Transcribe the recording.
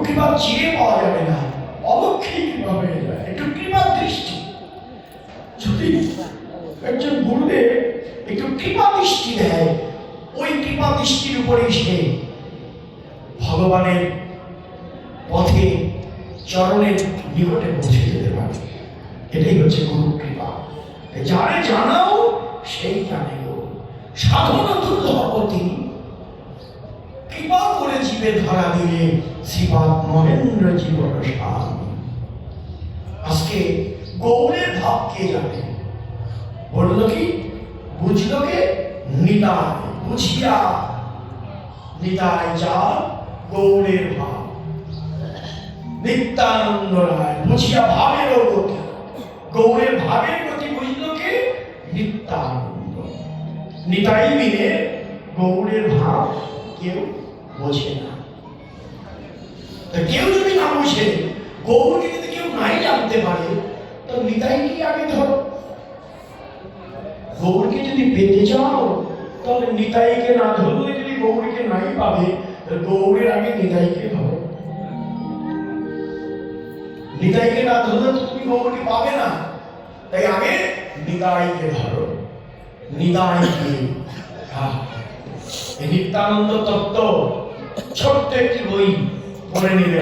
কৃপা চিরে পাওয়া যাবে না, অবক্ষেই কৃপা হয়ে যায়। একটু কৃপা দৃষ্টি, যদি একজন গুরুদেব একটু কৃপা দৃষ্টি দেয়, ওই কৃপা দৃষ্টির উপরেই সে ভগবানের পথে চরণের নিকটে পৌঁছে যেতে পারে। এটাই হচ্ছে গুরু কৃপা। যারে জানাও সেই জানে গো, সাধন দুর্লভপতি কৃপা করে জীবে ধরা দিলে শ্রীপাদ মহেন্দ্র জীবন স্বামী। আজকে গৌরের ভাব কে জানে? বলল কি? বুঝল কে? নিতাই। বুঝিয়া নিতাই যা গৌরের ভাব। নিত্যানন্দ রায় বুঝিয়া ভাবের গতি, গৌরের ভাবের গতি বুঝল কে? নিত্যানন্দ। নিতাই বিনে গৌরের ভাব কেউ বোঝে না। কেউ যদি না বোঝে, গৌরকে যদি কেউ নাই জানতে পারে, তো নিতাই কি আগে ধরো। গৌরকে যদি পেতে চাও, তাহলে নিতাইকে না ধরলে যদি গৌরকে নাই পাবে, গৌরের আগে নিতাইকে ধরো। নিতাইকে না ধরলে তো তুমি গৌরকে পাবে না, তাই আগে নিতাইকে ধরো। নিতাইকে এই নিত্যানন্দ তত্ত্ব ছোট্ট একটি বই পড়ে নিলে